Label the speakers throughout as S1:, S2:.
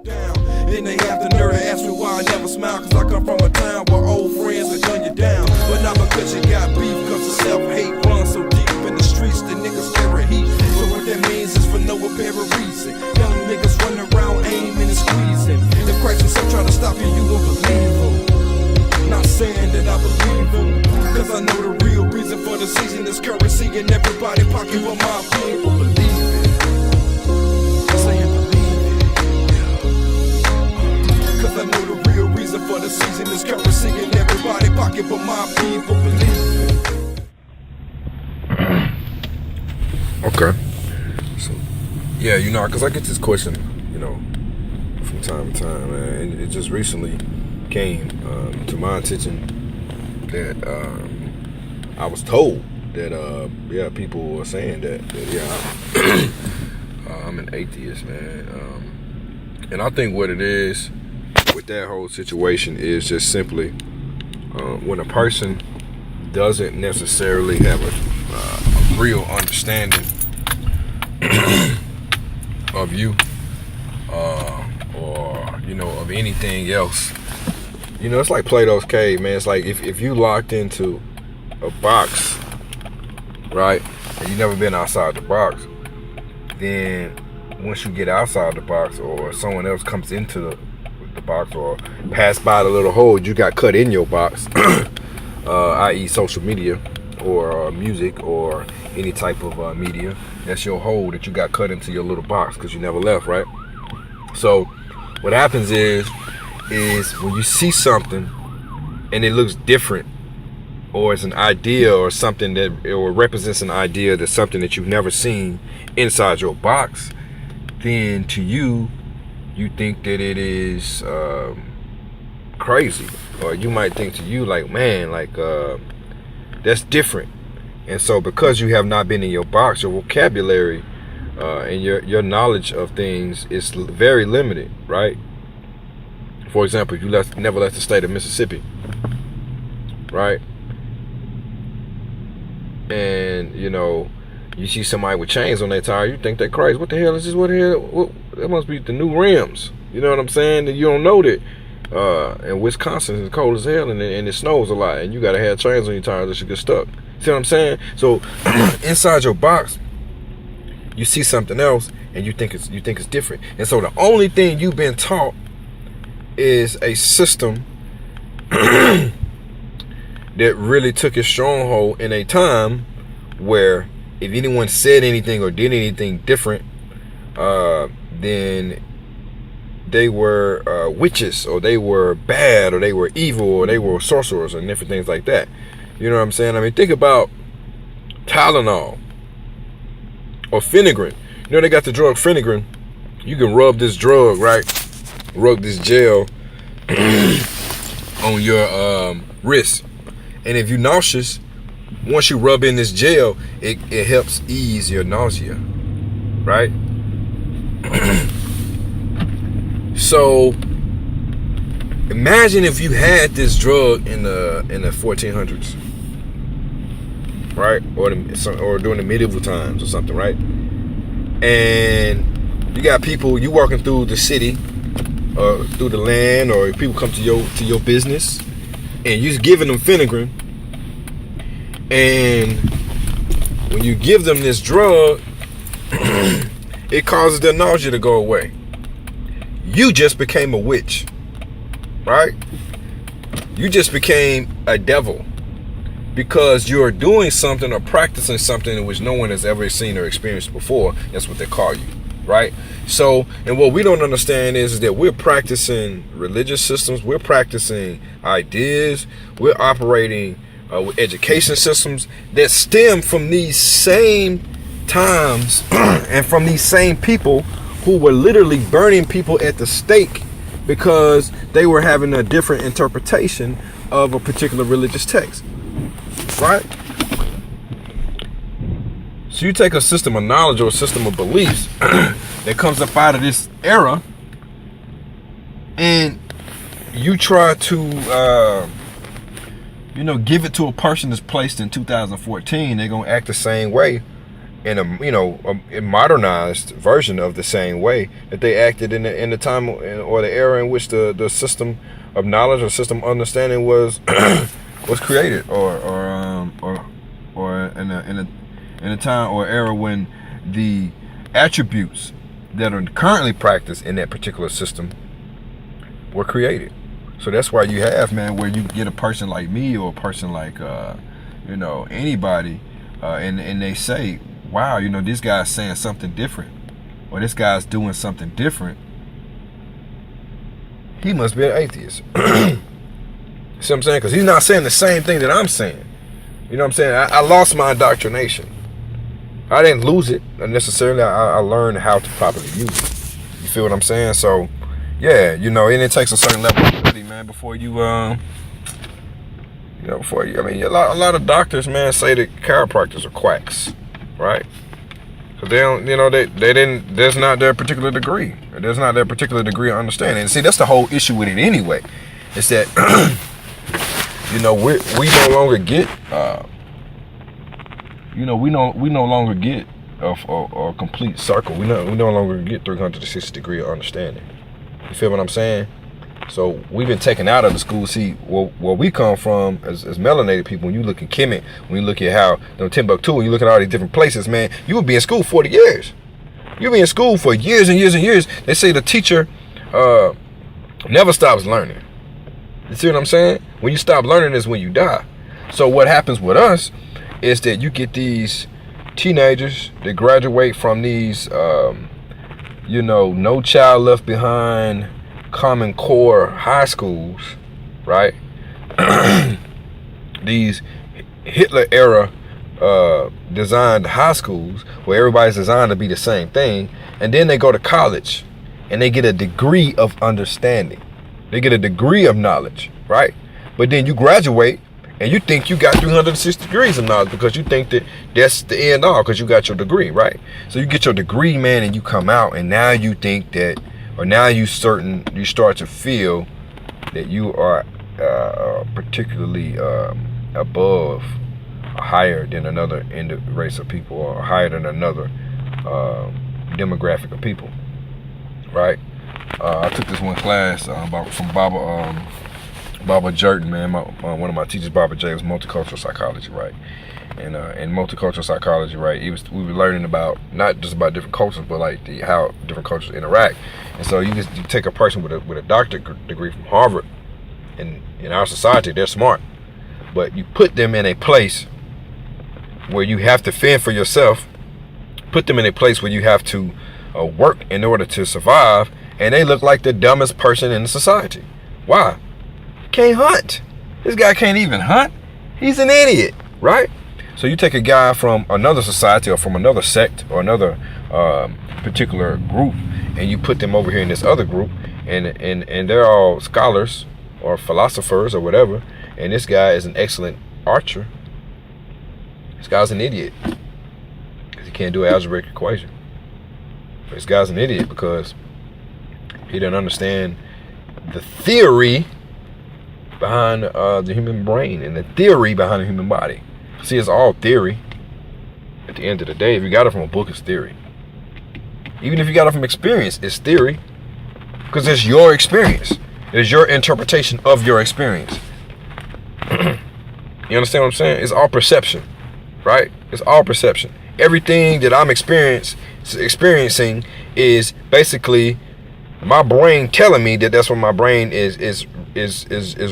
S1: down. Then they have the nerve to ask me why I never smile, cause I come from a town where old friends have done you down. But not because you got beef, cause the self-hate runs so deep in the streets that niggas carry heat. So what that means is for no apparent reason, young niggas running around aiming and squeezing. If Christ himself trying to stop you, you won't believe him. Not saying that I believe him, cause I know the real reason for the season is currency in everybody's pocket, but my people believe it. Saying believe it. Cause I know the real reason for the season is currency in everybody's pocket, but my people believe it.
S2: Okay. So, yeah, you know, cause I get this question, you know, from time to time, man, and it just recently came to my attention that I was told that people were saying that I'm an atheist, man. And I think what it is with that whole situation is just simply when a person doesn't necessarily have a real understanding of you or you know, of anything else. You know, it's like Plato's cave, man. It's like if you locked into a box, right, and you never been outside the box, then once you get outside the box, or someone else comes into the box, or pass by the little hole you got cut in your box, i.e. social media, or music, or any type of media, that's your hole that you got cut into your little box because you never left, right? So what happens is when you see something and it looks different, or it's an idea or something that, or represents an idea that's something that you've never seen inside your box, then to you think that it is crazy, or you might think to you like, man, like that's different. And so because you have not been in your box, your vocabulary and your knowledge of things is very limited, right? For example, you never left the state of Mississippi, right? And you know, you see somebody with chains on their tire, you think they're crazy. What the hell is this? What the hell? That must be the new rims. You know what I'm saying? And you don't know that. And Wisconsin is cold as hell, and it snows a lot, and you gotta have chains on your tires that you get stuck. See what I'm saying? So inside your box, you see something else, and you think it's different. And so the only thing you've been taught is a system that really took its stronghold in a time where if anyone said anything or did anything different, then they were witches, or they were bad, or they were evil, or they were sorcerers, and different things like that. You know what I'm saying? I mean, think about Tylenol or Phenergan. You know, they got the drug Phenergan. You can rub this drug, right? Rub this gel on your wrist, and if you're nauseous, once you rub in this gel, it helps ease your nausea, right? So imagine if you had this drug in the 1400s, right, or during the medieval times or something, right? And you got people, you walking through the city, or through the land, or people come to your business, and you're giving them Phenergan, and when you give them this drug, it causes their nausea to go away. You just became a witch, right? You just became a devil, because you're doing something or practicing something in which no one has ever seen or experienced before. That's what they call you, right? So, and what we don't understand is that we're practicing religious systems, we're practicing ideas, we're operating with education systems that stem from these same times and from these same people who were literally burning people at the stake because they were having a different interpretation of a particular religious text, right? So you take a system of knowledge or a system of beliefs that comes up out of this era, and you try to give it to a person that's placed in 2014. They're gonna act the same way in a modernized version of the same way that they acted in the time or the era in which the system of knowledge or system of understanding was was created, or in a time or era when the attributes that are currently practiced in that particular system were created. So that's why you have, man, where you get a person like me or a person like anybody, and they say, wow, this guy's saying something different, or this guy's doing something different. He must be an atheist. See what I'm saying? Because he's not saying the same thing that I'm saying. You know what I'm saying? I lost my indoctrination. I didn't lose it necessarily. I learned how to properly use it. You feel what I'm saying? So, yeah, and it takes a certain level of ability, man, before you, I mean, a lot of doctors, man, say that chiropractors are quacks, right? Because they don't, they didn't, there's not their particular degree. There's not their particular degree of understanding. And see, that's the whole issue with it anyway. It's that, we no longer get, we no longer get a complete circle. We no longer get 360 degree of understanding. You feel what I'm saying? So we've been taken out of the school. See, where we come from as melanated people, when you look at Kemet, when you look at how Timbuktu, when you look at all these different places, man, you would be in school 40 years. You'll be in school for years and years and years. They say the teacher never stops learning. You see what I'm saying? When you stop learning is when you die. So what happens with us is that you get these teenagers that graduate from these, No Child Left Behind, Common Core high schools, right? These Hitler era designed high schools where everybody's designed to be the same thing, and then they go to college and they get a degree of understanding. They get a degree of knowledge, right? But then you graduate and you think you got 360 degrees of knowledge because you think that that's the end all because you got your degree, right? So you get your degree, man, and you come out and now you think that, or now you start to feel that you are particularly above, or higher than another race of people, or higher than another demographic of people, right? I took this one class from Baba Jerton, man. One of my teachers, Baba J, was multicultural psychology, right? And in multicultural psychology, right, we were learning about not just about different cultures, but like how different cultures interact. And so you take a person with a doctorate degree from Harvard, and in our society, they're smart, but you put them in a place where you have to fend for yourself, put them in a place where you have to work in order to survive, and they look like the dumbest person in the society. Why? Can't hunt. This guy can't even hunt. He's an idiot, right? So you take a guy from another society or from another sect or another particular group, and you put them over here in this other group, and they're all scholars or philosophers or whatever, and this guy is an excellent archer. This guy's an idiot because he can't do an algebraic equation. This guy's an idiot because he doesn't understand the theory behind the human brain and the theory behind the human body. See, it's all theory. At the end of the day, if you got it from a book, it's theory. Even if you got it from experience, it's theory. Because it's your experience. It's your interpretation of your experience. You understand what I'm saying? It's all perception, right? It's all perception. Everything that I'm experiencing is basically my brain telling me that that's what my brain is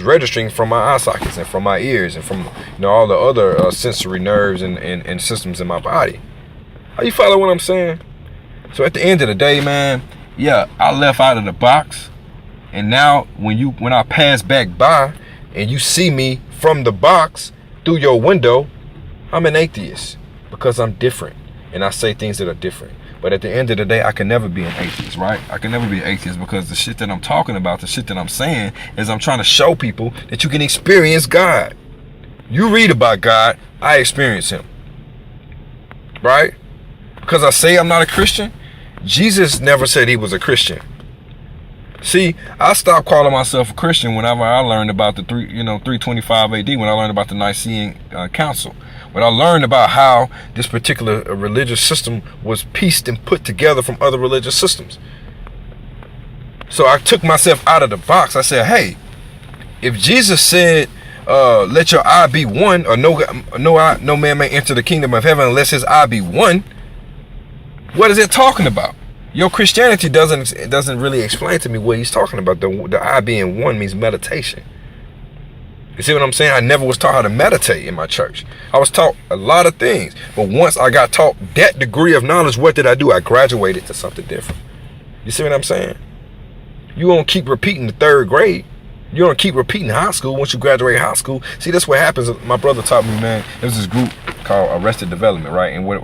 S2: registering from my eye sockets and from my ears and from all the other sensory nerves and systems in my body. Are you following what I'm saying? So at the end of the day, man, yeah, I left out of the box, and now when I pass back by and you see me from the box through your window, I'm an atheist because I'm different and I say things that are different. But at the end of the day, I can never be an atheist, right? I can never be an atheist because the shit that I'm talking about, the shit that I'm saying, is I'm trying to show people that you can experience God. You read about God, I experience him. Right? Because I say I'm not a Christian, Jesus never said he was a Christian. See, I stopped calling myself a Christian whenever I learned about the 325 AD, when I learned about the Nicene Council. When I learned about how this particular religious system was pieced and put together from other religious systems. So I took myself out of the box. I said, hey, if Jesus said, let your eye be one, or no man may enter the kingdom of heaven unless his eye be one, what is it talking about? Your Christianity doesn't really explain to me what he's talking about. The eye being one means meditation. You see what I'm saying? I never was taught how to meditate in my church. I was taught a lot of things. But once I got taught that degree of knowledge, what did I do? I graduated to something different. You see what I'm saying? You won't keep repeating the third grade. You don't keep repeating high school once you graduate high school. See, that's what happens. My brother taught me, man. There's this group called Arrested Development, right? And what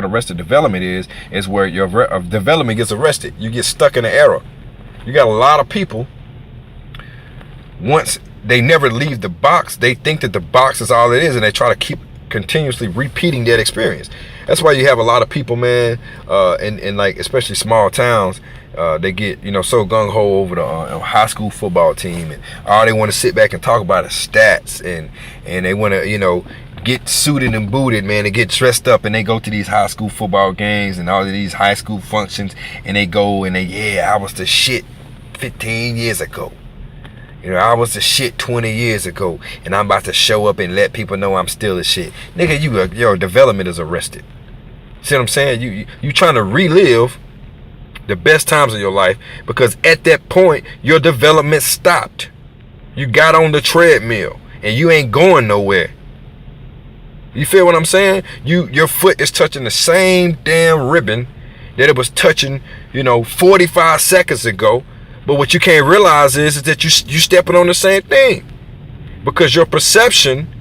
S2: Arrested Development is where your development gets arrested. You get stuck in an era. You got a lot of people, once they never leave the box, they think that the box is all it is, and they try to keep continuously repeating that experience. That's why you have a lot of people, man, in like especially small towns. They get so gung-ho over the high school football team, and all they want to sit back and talk about is stats, and they want to get suited and booted, man. They get dressed up and they go to these high school football games and all of these high school functions, and they go and I was the shit 15 years ago. I was the shit 20 years ago, and I'm about to show up and let people know I'm still the shit. Nigga, your development is arrested. See what I'm saying? You trying to relive the best times of your life, because at that point, your development stopped. You got on the treadmill, and you ain't going nowhere. You feel what I'm saying? Your foot is touching the same damn ribbon that it was touching, 45 seconds ago. But what you can't realize is that you stepping on the same thing, because your perception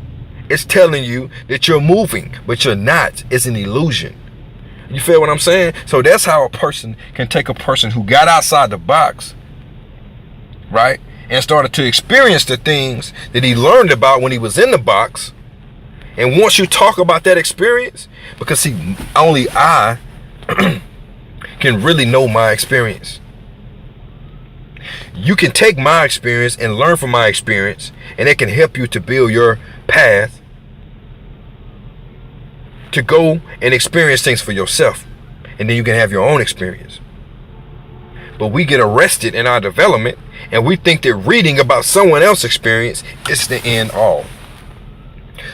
S2: is telling you that you're moving, but you're not. It's an illusion. You feel what I'm saying? So that's how a person can take a person who got outside the box, right, and started to experience the things that he learned about when he was in the box. And once you talk about that experience, because see, only I can really know my experience. You can take my experience and learn from my experience, and it can help you to build your path to go and experience things for yourself, and then you can have your own experience. But we get arrested in our development, and we think that reading about someone else's experience is the end all.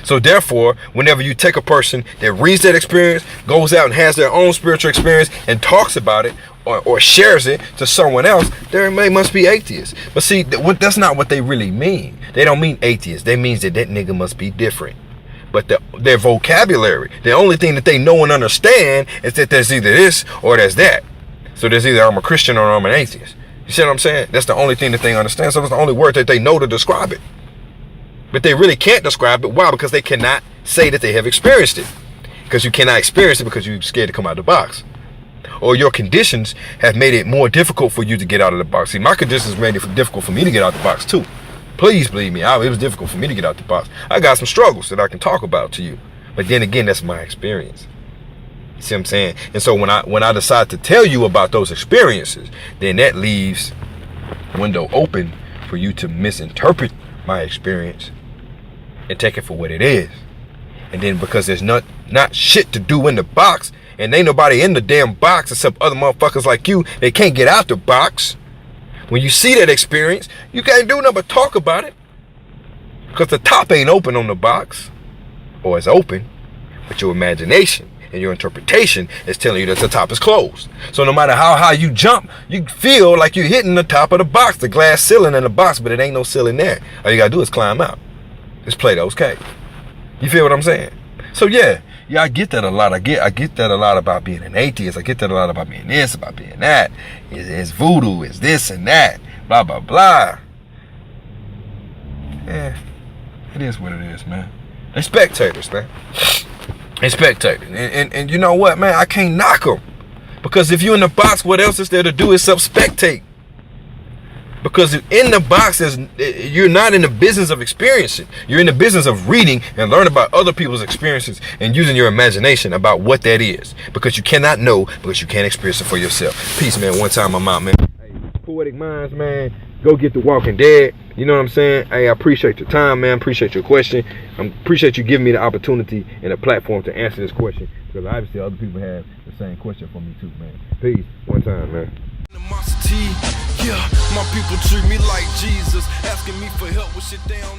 S2: So therefore, whenever you take a person that reads that experience, goes out and has their own spiritual experience and talks about it, or shares it to someone else, they must be atheists. But see, that's not what they really mean. They don't mean atheist. They means that nigga must be different. But their vocabulary, the only thing that they know and understand is that there's either this or there's that. So there's either I'm a Christian or I'm an atheist. You see what I'm saying? That's the only thing that they understand. So that's the only word that they know to describe it. But they really can't describe it. Why? Because they cannot say that they have experienced it. Because you cannot experience it because you're scared to come out of the box. Or your conditions have made it more difficult for you to get out of the box. See, my conditions made it difficult for me to get out of the box too. Please believe me, it was difficult for me to get out the box. I got some struggles that I can talk about to you. But then again, that's my experience. You see what I'm saying? And so when I decide to tell you about those experiences, then that leaves window open for you to misinterpret my experience and take it for what it is. And then because there's not shit to do in the box, and ain't nobody in the damn box except other motherfuckers like you, they can't get out the box. When you see that experience, you can't do nothing but talk about it. Because the top ain't open on the box. Or it's open, but your imagination and your interpretation is telling you that the top is closed. So no matter how high you jump, you feel like you're hitting the top of the box, the glass ceiling in the box, but it ain't no ceiling there. All you gotta do is climb out. It's Plato's cave. You feel what I'm saying? So yeah, I get that a lot. I get that a lot about being an atheist. I get that a lot about being this, about being that. It's voodoo, it's this and that, blah, blah, blah. Yeah, it is what it is, man. They're spectators, man. They're spectators. And you know what, man? I can't knock them. Because if you're in the box, what else is there to do is self-spectate. Because in the box, you're not in the business of experiencing. You're in the business of reading and learning about other people's experiences and using your imagination about what that is. Because you cannot know, because you can't experience it for yourself. Peace, man. One time I'm out, man. Hey, Poetic Minds, man. Go get The Walking Dead. You know what I'm saying? Hey, I appreciate your time, man. Appreciate your question. I appreciate you giving me the opportunity and a platform to answer this question, because obviously other people have the same question for me too, man. Peace. One time, man.
S1: Yeah, my people treat me like Jesus, asking me for help with shit they don't know.